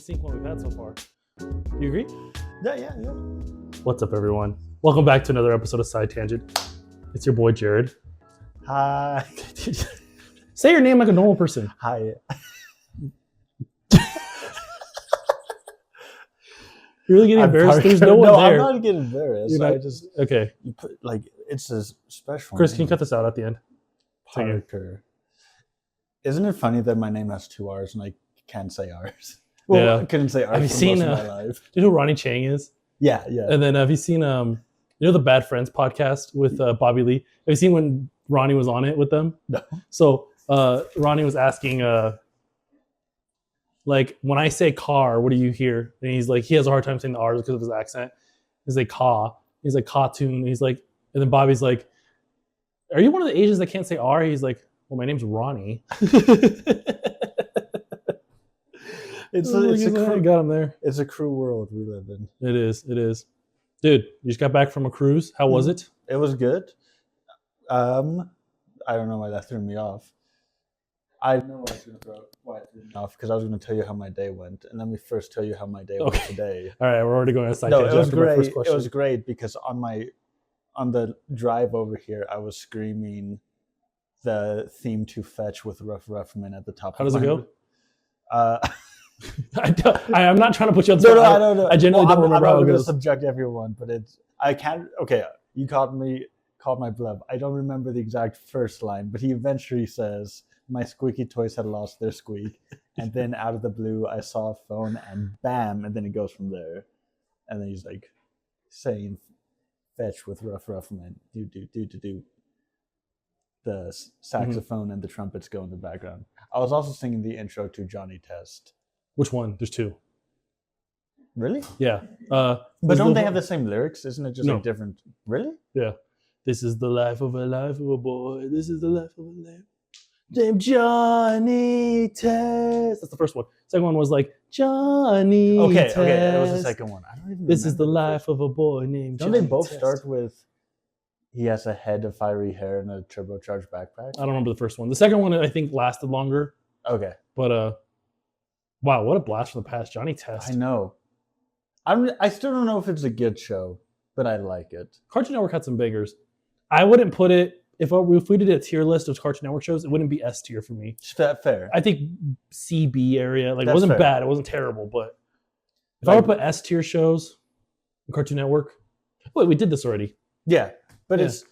sync one we've had so far. You agree? Yeah. What's up, everyone? Welcome back to another episode of Side Tangent. It's your boy Jared. Hi. Say your name like a normal person. Hi. You're really getting embarrassed. There's no one there. I'm not getting embarrassed. Not, I just you put like it's a special. Chris, name. can you cut this out at the end? Parker. Isn't it funny that my name has two R's and I can't say R's? Well, Yeah. I couldn't say R's Have you for seen, most of my life. Do you know who Ronnie Chang is? Yeah. And then have you seen you know the Bad Friends podcast with Bobby Lee? Have you seen when Ronnie was on it with them? No. So Ronnie was asking like, when I say car, what do you hear? And he's like, he has a hard time saying the R's because of his accent. He's like, "Ca." He's like, "Cartoon." He's like, and then Bobby's like, "Are you one of the Asians that can't say R?" He's like, "Well, my name's Ronnie." It's I got him there. It's a cruel world we live in. It is. Dude, you just got back from a cruise. How was it? It was good. I don't know why that threw me off. I know why it threw me off because I was going to tell you how my day went, and let me first tell you how my day went today. All right, we're already going to side No, tangent it was after my great. first It question. was great because on the drive over here, I was screaming the theme to Fetch with Rough Men at the top. How does it go? I I'm not trying to put you on the spot. I don't know. I genuinely don't remember how it goes. Subject everyone, but I can't. Okay, you called my bluff. I don't remember the exact first line, but he eventually says, "My squeaky toys had lost their squeak," and then out of the blue, I saw a phone, and bam, and then it goes from there, and then he's like saying, "Fetch with Rough Men, do." The saxophone and the trumpets go in the background. I was also singing the intro to Johnny Test. Which one? There's two. Really? Yeah. But don't they have the same lyrics? Isn't it just No. like different? Really? Yeah. This is the life of a boy. This is the life of a lamb. Named Johnny Test. That's the first one. Second one was like Johnny Test. Okay, that was the second one. I don't even This is the remember life of a boy named Don't Johnny they both Test. start with he has a head of fiery hair and a turbocharged backpack? I don't remember the first one. The second one I think lasted longer. Okay. But wow, what a blast from the past. Johnny Test. I know. I still don't know if it's a good show, but I like it. Cartoon Network had some bangers. I wouldn't put it, if we did a tier list of Cartoon Network shows, it wouldn't be S tier for me. Fair. I think CB area, like, it That's wasn't fair. bad, it wasn't terrible, but if I would put S tier shows on Cartoon Network, wait, we did this already. Yeah, but Yeah. it's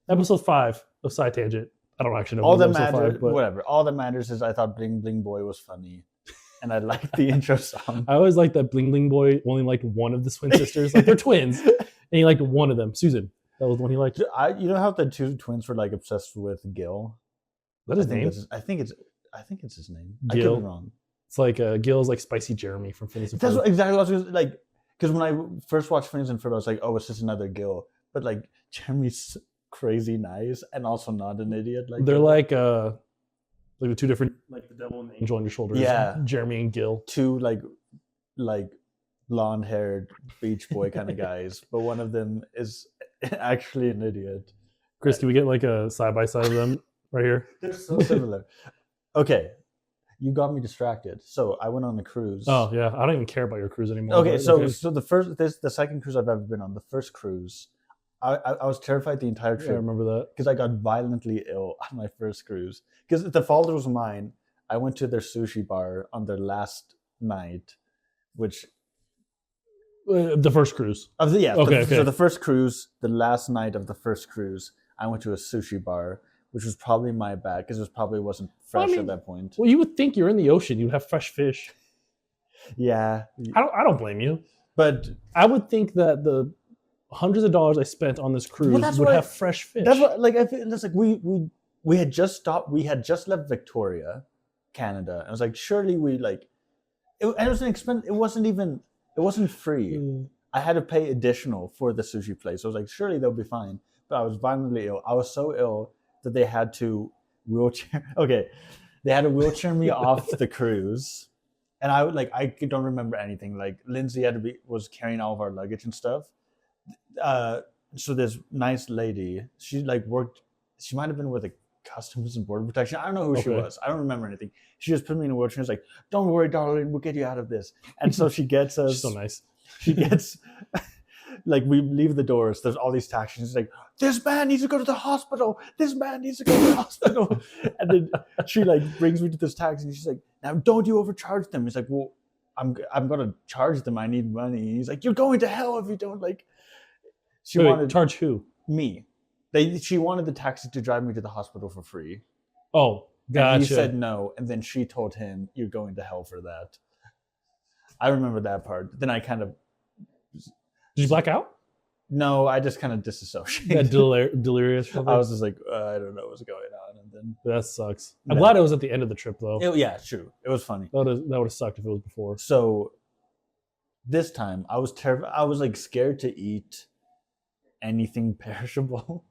Episode 5 of Side Tangent. I don't actually know. all what that episode matters. 5, but Whatever. All that matters is I thought Bling Bling Boy was funny, and I liked the intro song. I always liked that Bling Bling Boy only liked one of the twin sisters. Like, they're twins, and he liked one of them, Susan. That was the one he liked. You know how the two twins were like obsessed with Gil? Is that his name? I think it's his name. I could Gil? be wrong. It's like Gil's like Spicy Jeremy from Phineas and That's Ferb. what, exactly what I was like. Because when I first watched Phineas and Ferb, I was like, "Oh, it's just another Gil." But like, Jeremy's crazy nice and also not an idiot. Like They're Gil. like the two different, like the devil and the angel on your shoulders. Yeah. Jeremy and Gil. two like blonde-haired Beach Boy kind of guys, but one of them is actually an idiot. Chris, can we get like a side by side of them right here? They're so similar. Okay, you got me distracted. So I went on a cruise. Oh yeah, I don't even care about your cruise anymore. Okay, but so the second cruise I've ever been on. The first cruise, I was terrified the entire yeah, I trip remember that. because I got violently ill on my first cruise. Because the fault was mine. I went to their sushi bar on their last night, which The first cruise. Okay. So the first cruise, the last night of the first cruise, I went to a sushi bar, which was probably my bad because it probably wasn't fresh at that point. Well, you would think you're in the ocean, you'd have fresh fish. Yeah, I don't blame you. but I would think that the hundreds of dollars I spent on this cruise that's would what have fresh fish. that's what like I feel. That's like we had just stopped. We had just left Victoria, Canada. I was like, surely we like. And it was an expense. It wasn't free. Mm. I had to pay additional for the sushi place. I was like, surely they'll be fine. But I was violently ill. I was so ill that they had to wheelchair. Okay, they had to wheelchair me off the cruise, and I don't remember anything. Like Lindsay was carrying all of our luggage and stuff. So this nice lady, she like worked. She might have been with a Customs and Border Protection. I don't know who she Okay. was. I don't remember anything. She just put me in a wheelchair. She's like, "Don't worry, darling, we'll get you out of this." And so she gets us. She's so nice. She gets like we leave the doors. There's all these taxis. She's like, "This man needs to go to the hospital. This man needs to go to the hospital." And then she like brings me to this taxi. And she's like, "Now don't you overcharge them." He's like, "Well, I'm gonna charge them. I need money." And he's like, "You're going to hell if you don't." Like, she Wait, wanted charge who? me. She wanted the taxi to drive me to the hospital for free. Oh, gotcha. And he said no, and then she told him, "You're going to hell for that." I remember that part. Then I kind of Did you black out? no, I just kind of That disassociated. delirious. I was just like, I don't know what's going on, and then That sucks. I'm Yeah. glad it was at the end of the trip though. yeah, true, it was funny. That would have sucked if it was before. So this time I was terrified. I was like scared to eat anything perishable.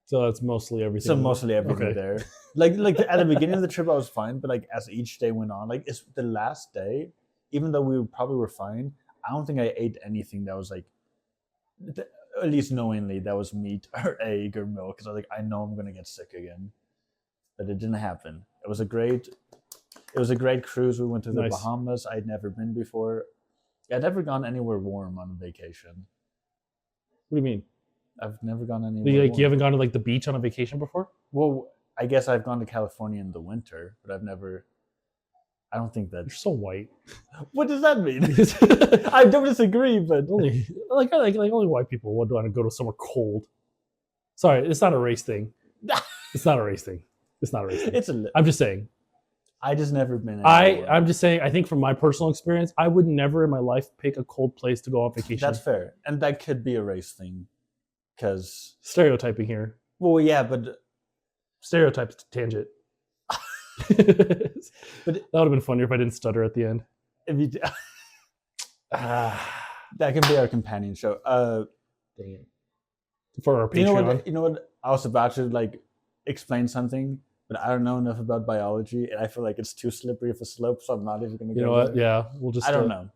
So that's mostly everything. So mostly everything Okay. there. Like at the beginning of the trip I was fine, but like as each day went on, like it's the last day, even though we probably were fine, I don't think I ate anything that was like at least knowingly that was meat or egg or milk, because I was like, I know I'm gonna get sick again. But it didn't happen. It was a great cruise. We went to the Nice. Bahamas. I'd never been before. I'd never gone anywhere warm on vacation. What do you mean? I've never gone anywhere You warm. haven't gone to like the beach on a vacation before? Well, I guess I've gone to California in the winter, but I've never. I don't think You're that's. so white. What does that mean? I don't disagree, but only like only white people would want to go to somewhere cold. Sorry, it's not a race thing. It's not a race thing. It's not a race thing. it's a. I'm just saying. I just never been. Anywhere warm. I'm just saying. I think from my personal experience, I would never in my life pick a cold place to go on vacation. That's fair, and that could be a race thing, because Stereotyping here. well, yeah, but Stereotypes tangent. But that would have been funnier if I didn't stutter at the end. if you. That can be our companion show. Dang it. For our Patreon. You know what? I was about to like explain something, but I don't know enough about biology, and I feel like it's too slippery of a slope, so I'm not even going to. You know what? Yeah, we'll just. I don't know.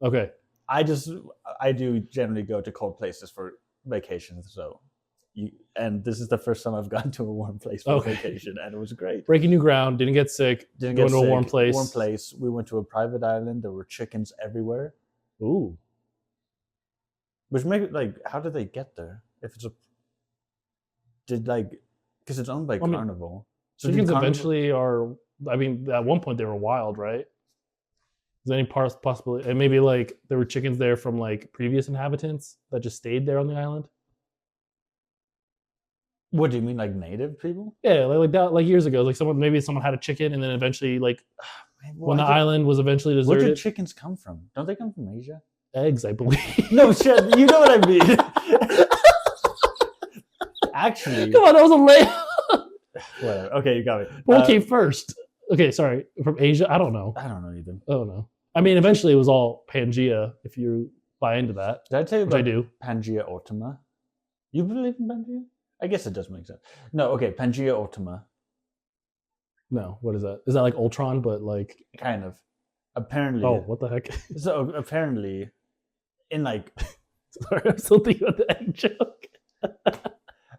Okay. I do generally go to cold places for vacations, so and this is the first time I've gone to a warm place for Okay. vacation, and it was great. Breaking new ground. Didn't get sick. Didn't Going get to a sick, warm place. Warm place. We went to a private island. There were chickens everywhere. Ooh. Which make it like, how did they get there? If it's because it's owned by I mean, Carnival. So did Chickens Carnival- eventually are. I mean, at one point they were wild, right? Is there any possibility? And maybe like there were chickens there from like previous inhabitants that just stayed there on the island. What do you mean, like native people? Yeah, like that, like years ago, like someone had a chicken, and then eventually, like when the island was eventually Where deserted, did chickens come from? Don't they come from Asia? eggs, I believe. No shit. You know what I mean. Actually, Come on, that was a layup. whatever. Okay, you got me. What came first? Okay, sorry, from Asia. I don't know. I don't know either. I don't know. I mean, eventually it was all Pangea. If you buy into that, Did I tell you which I about do. Pangea ultima? You believe in Pangea? I guess it does make sense. No, okay, Pangea ultima, No, what is that? Is that like Ultron, but like? kind of. Apparently, Oh, what the heck? so apparently, in like, Sorry, I'm still thinking about the egg joke.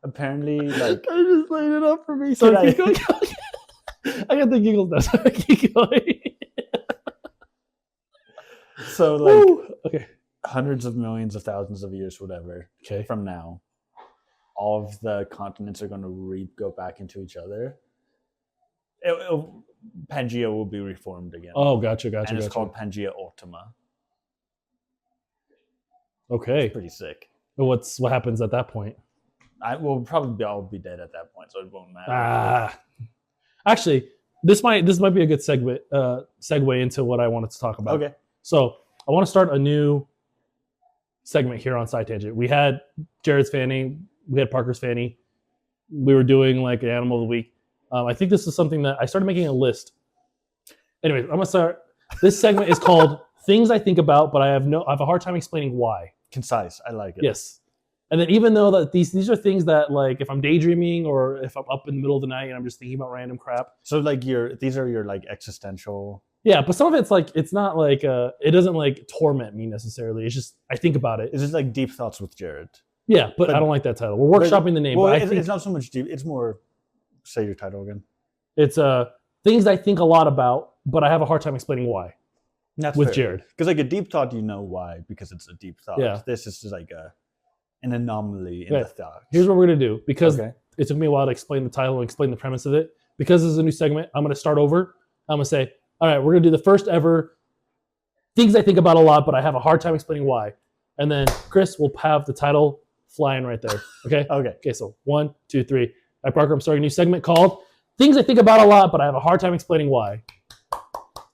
apparently, like, I just laid it up for me. Can So I- keep going. I got the giggles now. So keep going. so like Woo! Okay. hundreds of millions of thousands of years, whatever, Okay. from now, all of the continents are going to go back into each other. Pangea will be reformed again. Oh, gotcha. and it's Gotcha. called Pangea Ultima. Okay. Pretty sick. What happens at that point? I will probably all be dead at that point, so it won't matter. Actually, this might be a good segue into what I wanted to talk about. Okay. So I want to start a new segment here on Side Tangent. We had Jared's Fanny, we had Parker's Fanny. We were doing like an animal of the week. I think this is something that I started making a list. Anyways, I'm gonna start. This segment is called "Things I Think About," but I have a hard time explaining why. Concise. I like it. Yes. And then even though that these are things that like if I'm daydreaming or if I'm up in the middle of the night and I'm just thinking about random crap. So like these are your like existential. Yeah, but some of it's like it's not like it doesn't like torment me necessarily. It's just I think about it. It's just like deep thoughts with Jared. Yeah, but but- I don't like that title. We're workshopping the name, Well, but I it's, think it's not so much deep. It's more Say your title again. It's things I think a lot about, but I have a hard time explaining why. That's With fair. Jared. Because like a deep thought, you know why? Because it's a deep thought. Yeah. This is just like an anomaly in Okay. the thought. Here's what we're gonna do, because Okay. it took me a while to explain the title and explain the premise of it. Because this is a new segment, I'm gonna start over. I'm gonna say, all right, we're gonna do the first ever things I think about a lot, but I have a hard time explaining why. And then Chris will have the title flying right there. Okay. Okay. Okay. So 1, 2, 3. All right, Parker. I'm starting a new segment called "Things I Think About a Lot, but I Have a Hard Time Explaining Why."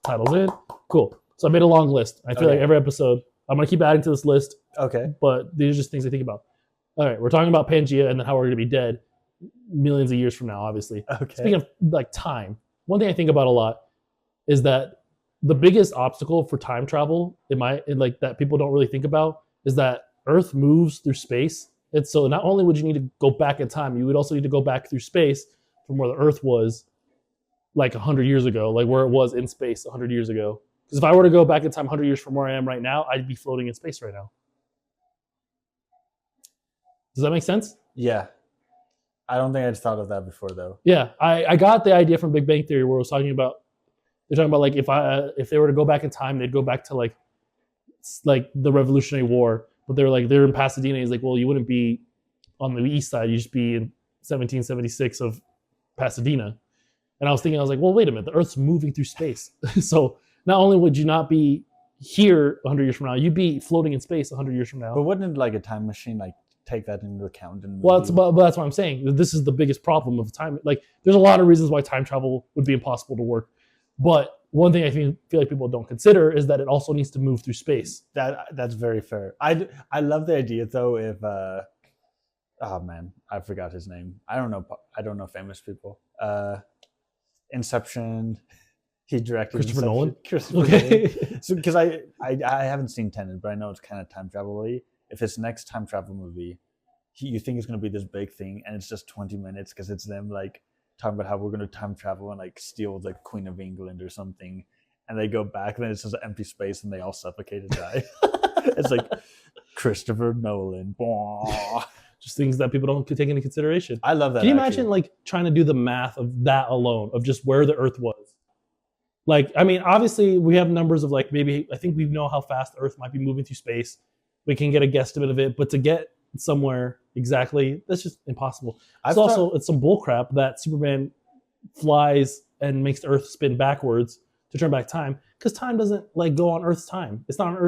Title's in. Cool. So I made a long list. I feel Okay. like every episode I'm gonna keep adding to this list, Okay. but these are just things I think about. All right, we're talking about Pangea and then how we're gonna be dead millions of years from now, obviously. Okay. Speaking of like time, one thing I think about a lot is that the biggest obstacle for time travel like that people don't really think about is that Earth moves through space. And so not only would you need to go back in time, you would also need to go back through space from where the Earth was like 100 years ago, like where it was in space 100 years ago. Because if I were to go back in time 100 years from where I am right now, I'd be floating in space right now. Does that make sense? Yeah. I don't think I'd thought of that before though. Yeah, I got the idea from Big Bang Theory where it was talking about they're talking about like if they were to go back in time, they'd go back to like the Revolutionary War, but they're in Pasadena. He's like, well, you wouldn't be on the east side, you'd just be in 1776 of Pasadena. And I was like, well, wait a minute, the Earth's moving through space, so not only would you not be here 100 years from now, you'd be floating in space 100 years from now. But wouldn't like a time machine like take that into account? And Well, but that's what I'm saying. This is the biggest problem of time. Like, there's a lot of reasons why time travel would be impossible to work. But one thing I feel like people don't consider is that it also needs to move through space. that's very fair. I love the idea though. If oh man, I forgot his name. I don't know famous people. Inception. He directed Christopher Inception. Nolan? Christopher Okay. Nolan. So because I haven't seen Tenet, but I know it's kind of time travel-y. If his next time travel movie, you think it's going to be this big thing, and it's just 20 minutes because it's them like talking about how we're going to time travel and like steal the Queen of England or something, and they go back, and then it's just an empty space, and they all suffocate and die. It's like Christopher Nolan. Just things that people don't take into consideration. I love that. Can you actually. imagine like trying to do the math of that alone, of just where the Earth was? Like, I mean, obviously we have numbers of like maybe I think we know how fast the Earth might be moving through space. We can get a guesstimate of it, but to get somewhere exactly, that's just impossible. It's some bullcrap that Superman flies and makes the Earth spin backwards to turn back time, because time doesn't like go on Earth's time. It's not an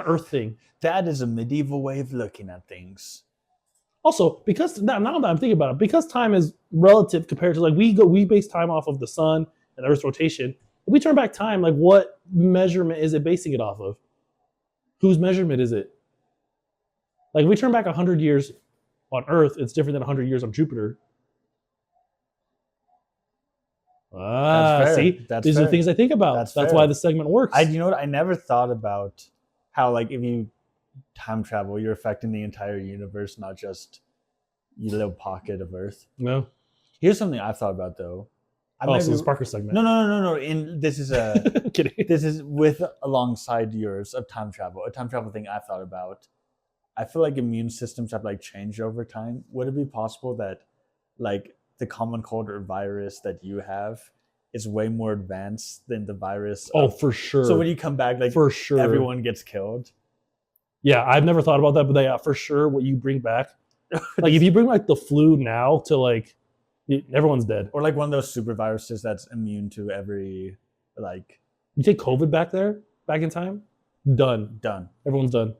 Earth thing. That is a medieval way of looking at things. Also, because now that I'm thinking about it, because time is relative compared to like we base time off of the sun and Earth's rotation. If we turn back time, like what measurement is it basing it off of? Whose measurement is it? Like if we turn back 100 years on Earth, it's different than 100 years on Jupiter. That's fair. See, That's these are fair. the things I think about. That's That's fair. why the segment works. You know what? I never thought about how like if you time travel, you're affecting the entire universe, not just your little pocket of Earth. No. Here's something I've thought about though. So it's Parker segment. No. This is a Kidding. this is with alongside yours of time travel. A time travel thing I've thought about. I feel like immune systems have like changed over time. Would it be possible that like the common cold or virus that you have is way more advanced than the virus? For sure. So when you come back, like for sure, everyone gets killed. Yeah, I've never thought about that, but yeah, for sure, what you bring back, like if you bring like the flu now to like, everyone's dead. Or like one of those super viruses that's immune to every like. You take COVID back in time, done. Everyone's done.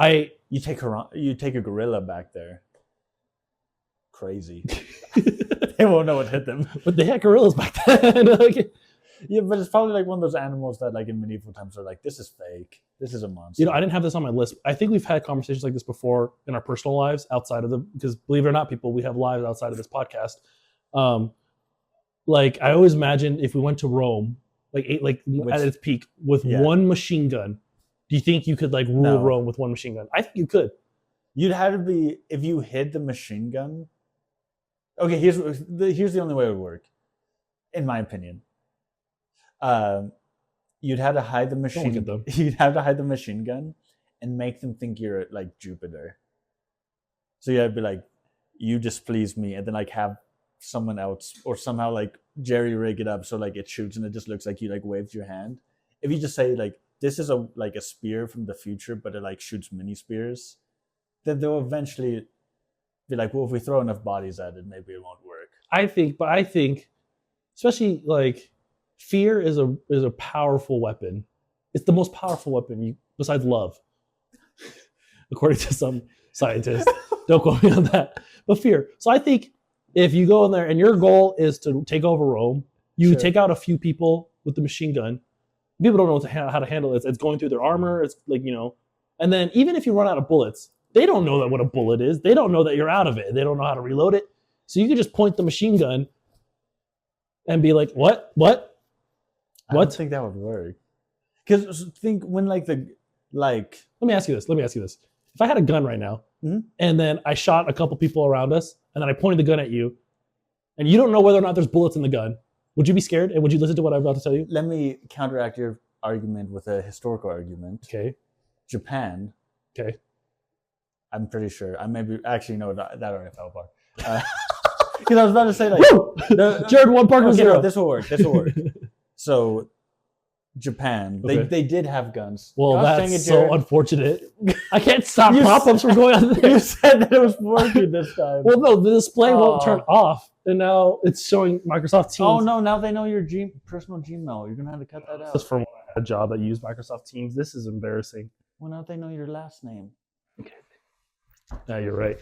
You take a gorilla back there. Crazy. They won't know what hit them. But they had gorillas back then. Like, yeah, but it's probably like one of those animals that like in medieval times are like, this is fake. This is a monster. you know, I didn't have this on my list. I think we've had conversations like this before in our personal lives outside of because believe it or not, people, we have lives outside of this podcast. Like I always imagined if we went to Rome, at its peak with one machine gun, do you think you could like rule Rome with one machine gun? I think you could. You'd have to be, if you hid the machine gun. Okay, here's the only way it would work, in my opinion. You'd have to hide the machine. You'd have to hide the machine gun, and make them think you're like Jupiter. So you'd be like, "You displease me," and then like have someone else or somehow like jerry rig it up so like it shoots and it just looks like you like waved your hand. If you just say like this is a like a spear from the future, but it like shoots mini spears, then they'll eventually be like, well, if we throw enough bodies at it, maybe it won't work. I think, especially like fear is a powerful weapon. It's the most powerful weapon besides love, according to some scientists. Don't quote me on that. But fear. So I think if you go in there and your goal is to take over Rome, you take out a few people with the machine gun. People don't know how to handle it. It's going through their armor. It's like, and then even if you run out of bullets, they don't know that what a bullet is. They don't know that you're out of it. They don't know how to reload it. So you can just point the machine gun and be like, what? I don't think that would work. Because think when like Let me ask you this. If I had a gun right now, and then I shot a couple people around us, and then I pointed the gun at you, and you don't know whether or not there's bullets in the gun, would you be scared? And would you listen to what I'm about to tell you? Let me counteract your argument with a historical argument. Okay. Japan. Okay. I'm pretty sure. I maybe actually no, that already fell apart. Because I was about to say like Jared 1, Parker 0. No, this will work. So Japan, they did have guns. Well, that's so unfortunate. I can't stop pop-ups from going on there. You said that it was working this time. Well, no, the display won't turn off, and now it's showing Microsoft Teams. Oh no, now they know your personal Gmail. You're gonna have to cut that out. Just from a job that used Microsoft Teams. This is embarrassing. Well, now they know your last name. Okay. Yeah, you're right.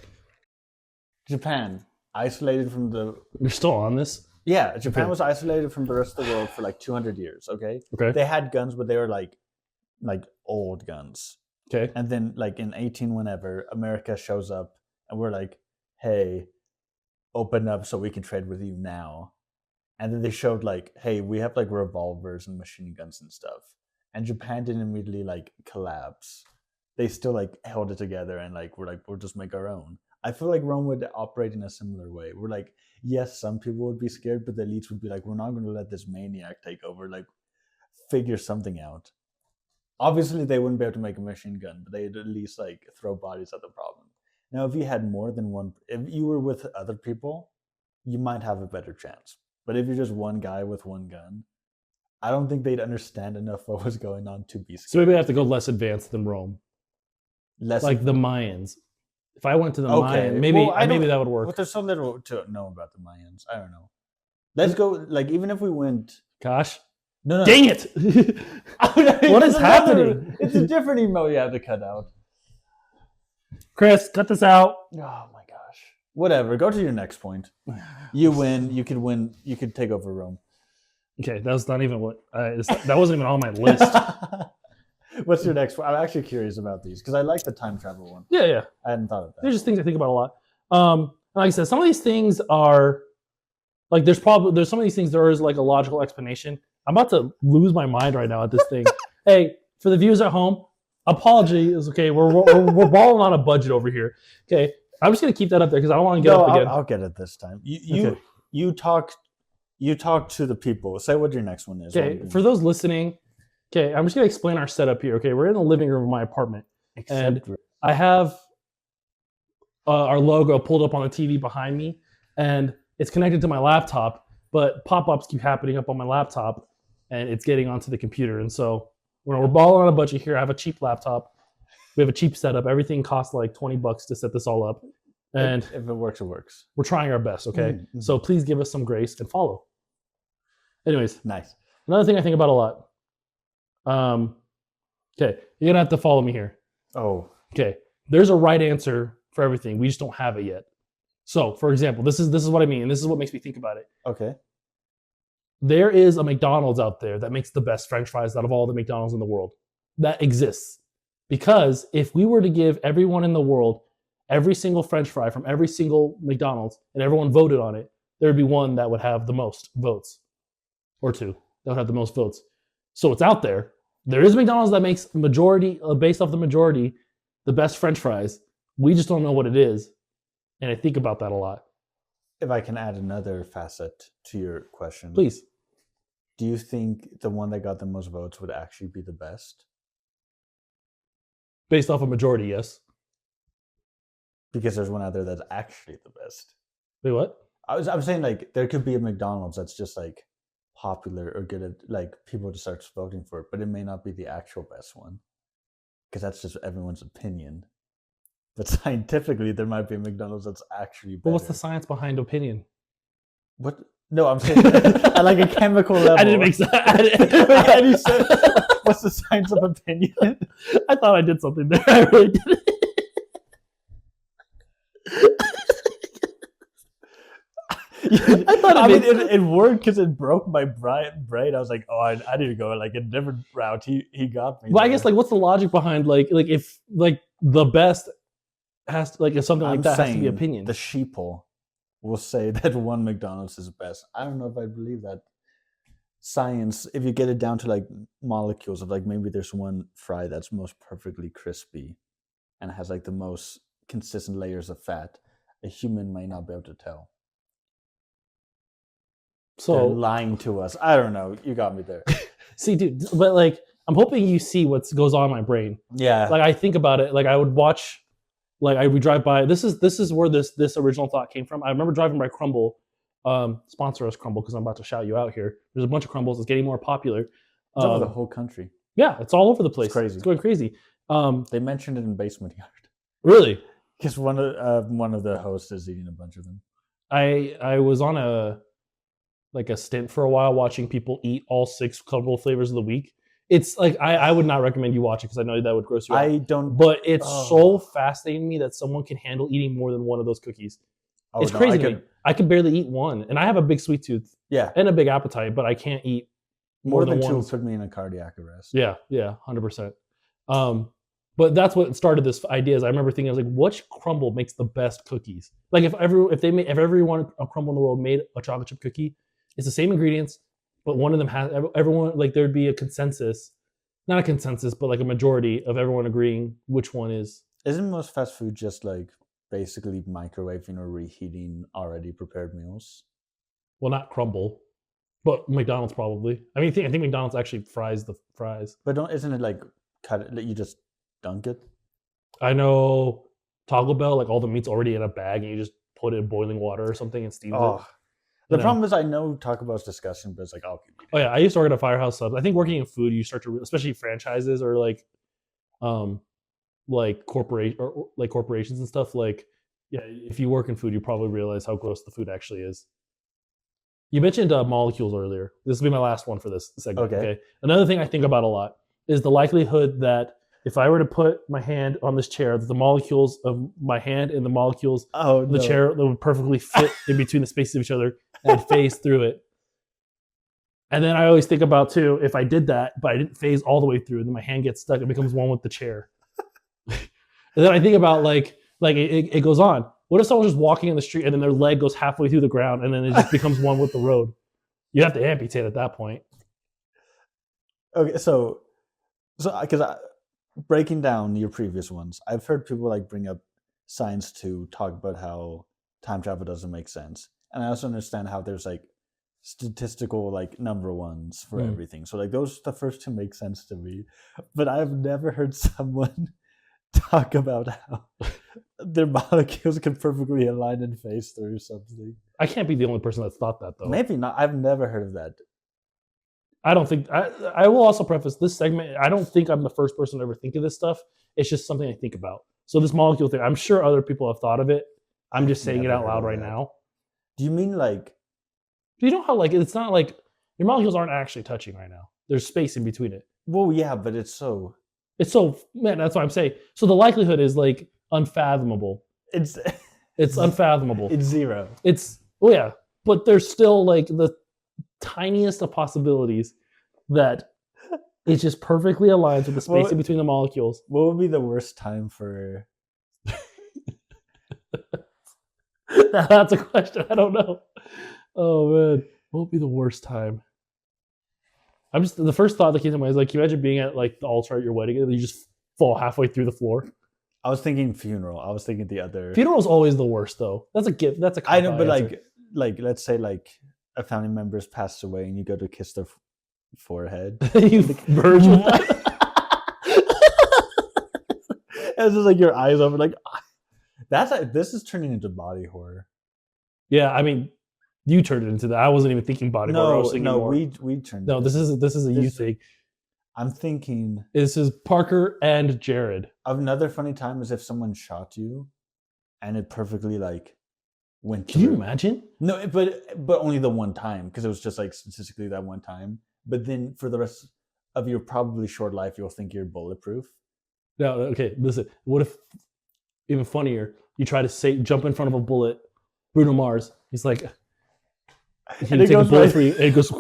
Japan, isolated from the... You're still on this? Yeah, Japan was isolated from the rest of the world for like 200 years, okay? They had guns, but they were like old guns. Okay. And then like in 18 whenever, America shows up and we're like, hey, open up so we can trade with you now. And then they showed like, hey, we have like revolvers and machine guns and stuff. And Japan didn't immediately like collapse. They still like held it together and like we'll just make our own. I feel like Rome would operate in a similar way. We're like, yes, some people would be scared, but the elites would be like, we're not going to let this maniac take over. Like, figure something out. Obviously, they wouldn't be able to make a machine gun, but they'd at least like throw bodies at the problem. Now, if you had more than one, if you were with other people, you might have a better chance. But if you're just one guy with one gun, I don't think they'd understand enough what was going on to be scared. So maybe I have to go less advanced than Rome. Like the Mayans. If I went to the Mayans, maybe that would work. But there's so little to know about the Mayans. I don't know. Let's go. Like even if we went, gosh, no. Dang it! What is happening? It's a different email you had to cut out. Chris, cut this out. Oh my gosh. Whatever. Go to your next point. You win. You could win. You could take over Rome. Okay, that was not even what. That wasn't even on my list. What's your next one? I'm actually curious about these because I like the time travel one. Yeah. I hadn't thought of that. There's just things I think about a lot. Like I said, some of these things are like there's some of these things there is like a logical explanation. I'm about to lose my mind right now at this thing. Hey, for the viewers at home, apology is okay. We're balling on a budget over here. Okay, I'm just gonna keep that up there because I don't want to get up again. I'll get it this time. You talk to the people. Say what your next one is. Okay, for those listening. Okay, I'm just going to explain our setup here. Okay, we're in the living room of my apartment. And I have our logo pulled up on the TV behind me, and it's connected to my laptop, but pop-ups keep happening up on my laptop, and it's getting onto the computer. And so when we're balling on a budget here, I have a cheap laptop. We have a cheap setup. Everything costs like $20 to set this all up. And if it works, it works. We're trying our best, okay? Mm-hmm. So please give us some grace and follow. Anyways. Nice. Another thing I think about a lot. Okay, you're gonna have to follow me here. Oh. Okay. There's a right answer for everything. We just don't have it yet. So, for example, this is what I mean, and this is what makes me think about it. Okay. There is a McDonald's out there that makes the best French fries out of all the McDonald's in the world. That exists. Because if we were to give everyone in the world every single French fry from every single McDonald's and everyone voted on it, there would be one that would have the most votes. Or two that would have the most votes. So it's out there. There is McDonald's that makes majority, based off the majority, the best French fries. We just don't know what it is. And I think about that a lot. If I can add another facet to your question. Please. Do you think the one that got the most votes would actually be the best? Based off a majority, yes. Because there's one out there that's actually the best. Wait, what? I'm saying like there could be a McDonald's that's just like popular or good at like people to start voting for it, but it may not be the actual best one because that's just everyone's opinion. But scientifically, there might be a McDonald's that's actually better. But what's the science behind opinion? What? No, I'm saying at like a chemical level. I didn't make sense. And he said, "What's the science of opinion?" I thought I did something there. I really did. I thought it worked because it broke my brain. I was like, oh, I need to go like a different route. He got me. Well, I guess like what's the logic behind like if like the best has to, like if something like that has to be opinion. The sheeple will say that one McDonald's is best. I don't know if I believe that. Science, if you get it down to like molecules of like maybe there's one fry that's most perfectly crispy and has like the most consistent layers of fat, a human may not be able to tell. So they're lying to us. I don't know. You got me there. See, dude, but like I'm hoping you see what goes on in my brain. Yeah. Like I think about it. Like I would watch. Like I would drive by. This is where this original thought came from. I remember driving by Crumble. Sponsor us, Crumble, because I'm about to shout you out here. There's a bunch of Crumbles. It's getting more popular. It's over the whole country. Yeah, it's all over the place. It's crazy. It's going crazy. They mentioned it in Basement Yard. Really? Because one of the hosts is eating a bunch of them. I was on a stint for a while watching people eat all 6 Crumble flavors of the week. It's like I would not recommend you watch it because I know that would gross you out. I don't. But it's so fascinating to me that someone can handle eating more than one of those cookies. Oh, it's crazy to me. I can barely eat one, and I have a big sweet tooth. Yeah, and a big appetite, but I can't eat more than 2. Put me in a cardiac arrest. Yeah, 100%. But that's what started this idea. Is I remember thinking, I was like, which Crumble makes the best cookies? Like if everyone a Crumble in the world made a chocolate chip cookie, it's the same ingredients, but one of them has everyone like there'd be a consensus, not a consensus, but like a majority of everyone agreeing which one is. Isn't most fast food just like basically microwaving or reheating already prepared meals? Well, not Crumble, but McDonald's probably. I mean, I think McDonald's actually fries the fries. But isn't it like cut it? You just dunk it? I know Taco Bell, like all the meat's already in a bag, and you just put it in boiling water or something and steam it. The problem is, I know Taco Bell's disgusting, but it's like, oh yeah, I used to work at a Firehouse Subs. I think working in food, you start to, especially franchises or like corporations and stuff. Like, yeah, if you work in food, you probably realize how gross the food actually is. You mentioned molecules earlier. This will be my last one for this segment. Okay. Another thing I think about a lot is the likelihood that if I were to put my hand on this chair, that the molecules of my hand and the molecules of the chair that would perfectly fit in between the spaces of each other and phase through it. And then I always think about too, if I did that, but I didn't phase all the way through, and then my hand gets stuck, it becomes one with the chair. And then I think about like it goes on. What if someone's just walking in the street and then their leg goes halfway through the ground and then it just becomes one with the road? You have to amputate at that point. Okay, so because breaking down your previous ones, I've heard people like bring up science to talk about how time travel doesn't make sense, and I also understand how there's like statistical like number ones for everything. So like those the first 2 make sense to me, but I've never heard someone talk about how their molecules can perfectly align and phase through something. I can't be the only person that's thought that though. Maybe not. I've never heard of that. I don't think I will also preface this segment. I don't think I'm the first person to ever think of this stuff. It's just something I think about. So this molecule thing, I'm sure other people have thought of it. I'm just saying it out loud right now. Do you mean like? Do you know how like it's not like your molecules aren't actually touching right now? There's space in between it. Well, yeah, but it's so man. That's what I'm saying. So the likelihood is like unfathomable. It's unfathomable. It's 0. Yeah, but there's still like the tiniest of possibilities that it just perfectly aligns with the space in between the molecules. What would be the worst time for? That's a question. I don't know. Oh man, what would be the worst time? The first thought that came to mind is like, can you imagine being at like the altar at your wedding and you just fall halfway through the floor? I was thinking funeral. I was thinking the other. Funeral's always the worst though. That's a gift. That's a. I know, but answer. like let's say like a family member's passed away and you go to kiss their forehead. You merge with that. It's just like your eyes open, like this is turning into body horror. Yeah, I mean, You turned it into that. I wasn't even thinking body horror. I was thinking more. we turned. No, this is a you thing. I'm thinking. This is Parker and Jared. Another funny time is if someone shot you, and it perfectly like went. Can you imagine? No, but only the one time because it was just like statistically that one time. But then for the rest of your probably short life, you'll think you're bulletproof. No, okay. Listen. What if even funnier? You try to jump in front of a bullet. Bruno Mars. He's like, he take a bullet for you, and it goes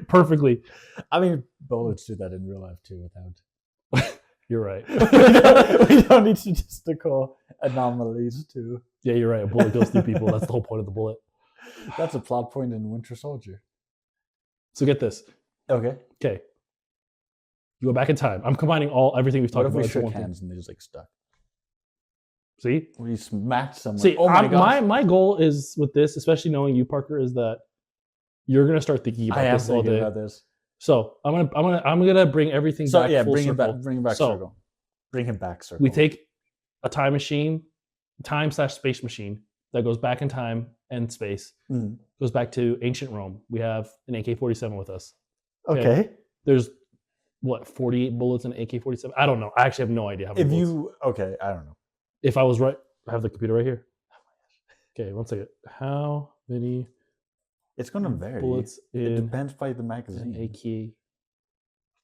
perfectly. I mean, bullets do that in real life too. Without. You're right. we don't need statistical anomalies too. Yeah, you're right. A bullet goes through people. That's the whole point of the bullet. That's a plot point in Winter Soldier. So get this. Okay. Okay. You go back in time. I'm combining everything we've talked What if about. we shook hands and they just like stuck? See? We smacked someone. See, oh my gosh. my goal is with this, especially knowing you, Parker, is that you're gonna start thinking about this all day. About this. So I'm gonna bring everything back. Yeah, full bring circle. it back. Bring it back. Circle. Bring him back. Circle. We take a time machine, time/space machine that goes back in time and space. Mm. Goes back to ancient Rome. We have an AK-47 with us. Okay. There's what 48 bullets in an AK-47. I don't know. I actually have no idea how many. Okay, I don't know. If I was right, I have the computer right here. Okay, one second. How many? It's going to vary. Bullets it depends by the magazine.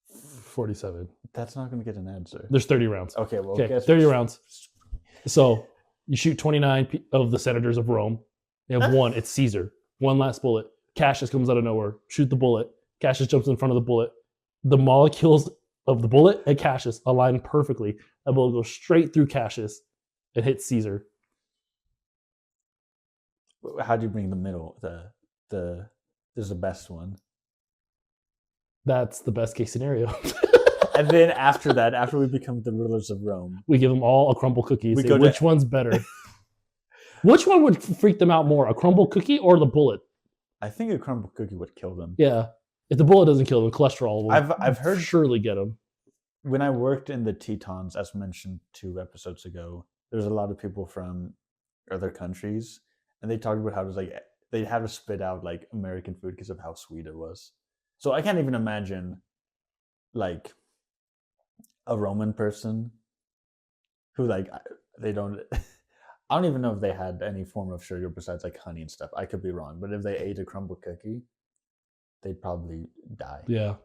AK-47. That's not going to get an answer. There's 30 rounds. Okay, well, 30 rounds. So you shoot 29 of the senators of Rome. You have one. It's Caesar. One last bullet. Cassius comes out of nowhere. Shoot the bullet. Cassius jumps in front of the bullet. The molecules of the bullet and Cassius align perfectly. That bullet goes straight through Cassius and hits Caesar. How do you bring the middle? There's the best one. That's the best case scenario. And then after that, after we become the rulers of Rome, we give them all a crumble cookie. Say, which one's better? Which one would freak them out more, a crumble cookie or the bullet? I think a crumble cookie would kill them. Yeah. If the bullet doesn't kill them, cholesterol will I've heard surely get them. When I worked in the Tetons, as mentioned 2 episodes ago, there's a lot of people from other countries, and they talked about how it was like they had to spit out like American food because of how sweet it was. So I can't even imagine like a Roman person who like they don't. I don't even know if they had any form of sugar besides like honey and stuff. I could be wrong, but if they ate a crumble cookie, they'd probably die. Yeah.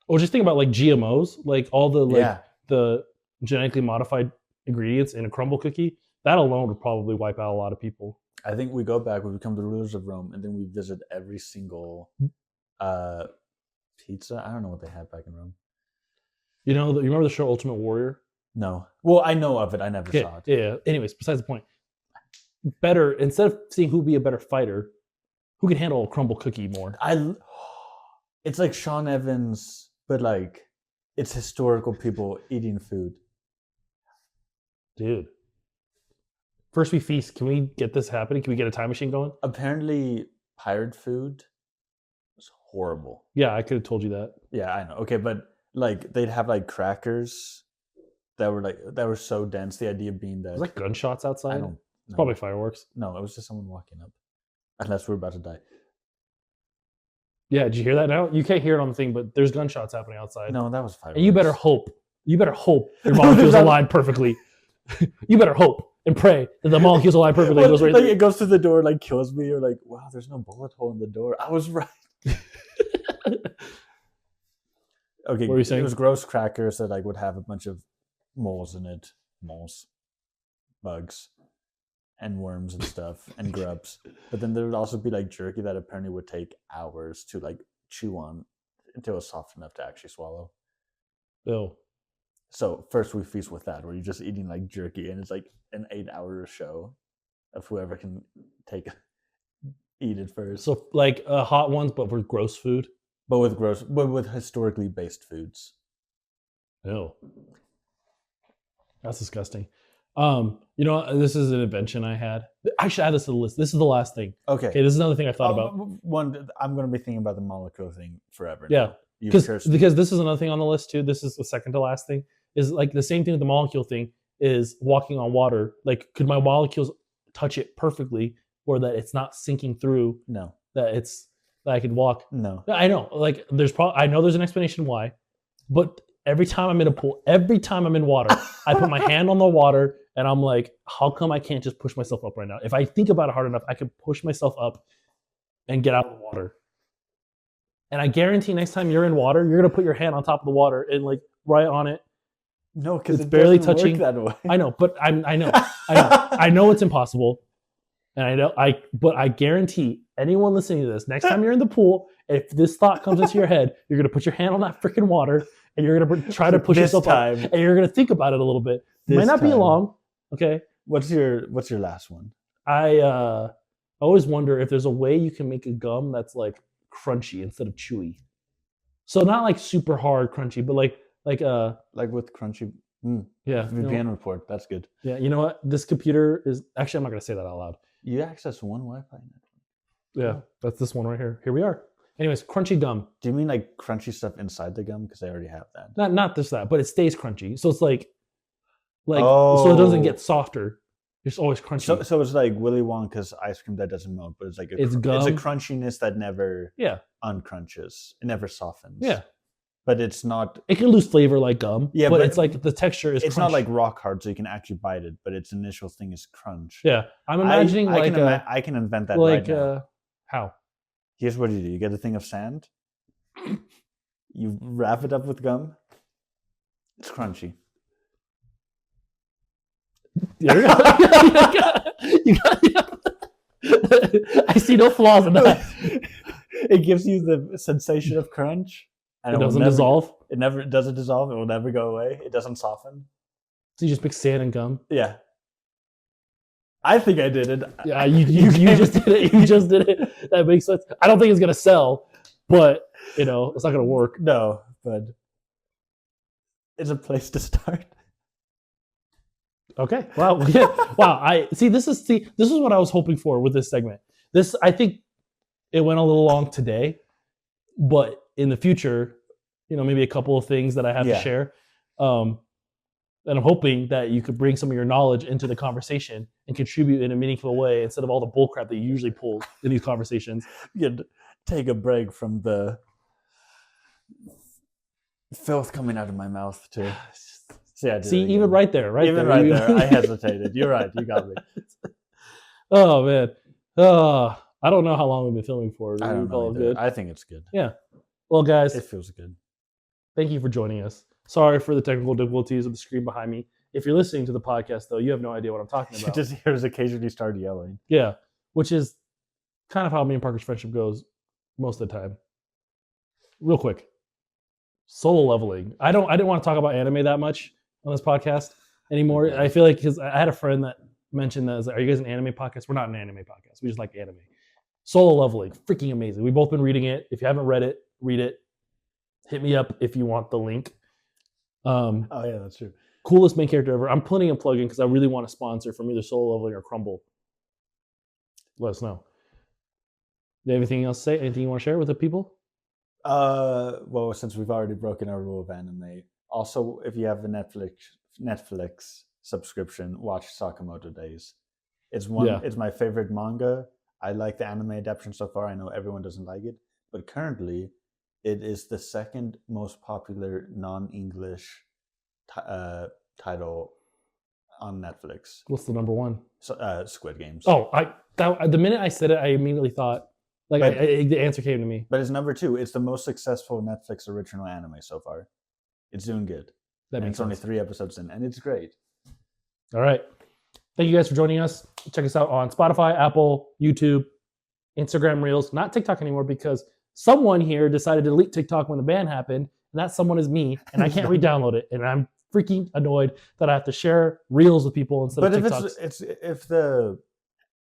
Or just think about like GMOs, like all the the genetically modified ingredients in a crumble cookie. That alone would probably wipe out a lot of people. I think we go back, we become the rulers of Rome, and then we visit every single pizza. I don't know what they had back in Rome. You remember the show Ultimate Warrior? No. Well, I know of it. I never saw it. Yeah. Anyways, besides the point. Better, instead of seeing who'd be a better fighter, who can handle a crumble cookie more? It's like Sean Evans, but like it's historical people eating food. Dude. First we feast. Can we get this happening? Can we get a time machine going? Apparently, pirate food is horrible. Yeah, I could have told you that. Yeah, I know. Okay, but like they'd have like crackers that were so dense. The idea being that was like gunshots outside. I don't. It's probably fireworks. No, it was just someone walking up. Unless we're about to die. Yeah, did you hear that now? You can't hear it on the thing, but there's gunshots happening outside. No, that was fireworks. And you better hope your molecules align perfectly. You better hope and pray that the molecules align perfectly. Well, it goes right like through. It goes through the door, like kills me. You're like, wow, there's no bullet hole in the door. I was right. Okay, what were you saying? It was gross crackers that like would have a bunch of moles in it. Moles. Bugs. And worms and stuff and grubs. But then there would also be like jerky that apparently would take hours to like chew on until it's soft enough to actually swallow. Ew. So first we feast with that, where you're just eating like jerky, and it's like an 8-hour show of whoever can eat it first. So like hot ones, but with gross food. But with historically based foods. Ew. That's disgusting. This is an invention I had. I should add this to the list. This is the last thing. Okay. This is another thing I thought about. One, I'm going to be thinking about the molecule thing forever. Yeah. Because this is another thing on the list too. This is the second to last thing. Is like the same thing with the molecule thing. Is walking on water. Like, could my molecules touch it perfectly or that it's not sinking through, No. that I could walk. No. I know, like I know there's an explanation why, but every time I'm in a pool, every time I'm in water, I put my hand on the water and I'm like, how come I can't just push myself up right now? If I think about it hard enough, I can push myself up and get out of the water. And I guarantee next time you're in water, you're gonna put your hand on top of the water and like right on it. No, because It's it barely doesn't touching. work that way. I know, but I know I know it's impossible. And but I guarantee anyone listening to this, next time you're in the pool, if this thought comes into your head, you're gonna put your hand on that freaking water and you're gonna try to push This yourself up, and you're gonna think about it a little bit. It might This not be time. long. Okay. What's your last one? I always wonder if there's a way you can make a gum that's like crunchy instead of chewy. So not like super hard crunchy, but like Like with crunchy yeah, VPN report. That's good. yeah. You know what? This computer is actually, I'm not gonna say that out loud. You access one Wi-Fi network. Yeah, that's this one right here. Here we are. Anyways, crunchy gum. Do you mean like crunchy stuff inside the gum? Because I already have that. Not this that, but it stays crunchy. So it's like so it doesn't Oh. get softer. It's always crunchy. So it's like Willy Wonka's ice cream that doesn't melt, but it's like It's it's a gum. crunchiness that never Yeah, uncrunches. It never softens. yeah. But it's not. It can lose flavor like gum. Yeah, but but it's like the texture is. It's crunchy. not like rock hard, so you can actually bite it. But its initial thing is crunch. Yeah, I'm imagining I like I can invent that like right now. how? Here's what you do: you get a thing of sand, you wrap it up with gum. It's crunchy. There you got. I see no flaws in that. It gives you the sensation of crunch, and It will doesn't never- dissolve. It never doesn't dissolve. It will never go away. It doesn't soften. So you just mix sand and gum. Yeah, I think I did it. Yeah, you just did it. You just did it. That makes sense. I don't think it's gonna sell, but it's not gonna work. No, but it's a place to start. Okay. Wow. Yeah. Wow. This is what I was hoping for with this segment. I think it went a little long today, but in the future, maybe a couple of things that I have to Yeah. share. And I'm hoping that you could bring some of your knowledge into the conversation and contribute in a meaningful way instead of all the bullcrap that you usually pull in these conversations. You'd take a break from the filth coming out of my mouth too. See, I did See, it even again. right there, Even right there, I hesitated. You're right. You got me. Oh man. I don't know how long we've been filming for. I We don't call know. it Either. good. I think it's good. Well, guys, It feels good. thank you for joining us. Sorry for the technical difficulties of the screen behind me. If you're listening to the podcast, though, you have no idea what I'm talking You about. just hear us occasionally start yelling. Yeah, which is kind of how me and Parker's friendship goes most of the time. Real quick, solo leveling. I didn't want to talk about anime that much on this podcast anymore. Okay. I feel like because I had a friend that mentioned that, are you guys an anime podcast? We're not an anime podcast. We just like anime. Solo leveling, freaking amazing. We've both been reading it. If you haven't read it, read it. Hit me up if you want the link. Oh yeah, that's true. Coolest main character ever. I'm putting a plug in because I really want a sponsor from either Solo Leveling or Crumble. Let us know. Do you have anything else to say? Anything you want to share with the people? Well, since we've already broken our rule of anime, also if you have a Netflix subscription, watch Sakamoto Days. It's my favorite manga. I like the anime adaptation so far. I know everyone doesn't like it, but currently it is the second most popular non-English title on Netflix. What's the number one? So, Squid Games. Oh, the minute I said it, I immediately thought, the answer came to me. But it's number 2. It's the most successful Netflix original anime so far. It's doing good. That And makes it's only sense. 3 episodes in, and it's great. All right. Thank you guys for joining us. Check us out on Spotify, Apple, YouTube, Instagram Reels, not TikTok anymore because someone here decided to delete TikTok when the ban happened, and that someone is me, and I can't re-download it, and I'm freaking annoyed that I have to share Reels with people instead But of if TikToks.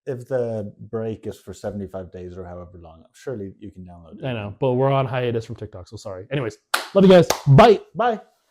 if the break is for 75 days or however long, surely you can download it. I know, but we're on hiatus from TikTok, so sorry. Anyways, love you guys. Bye. Bye.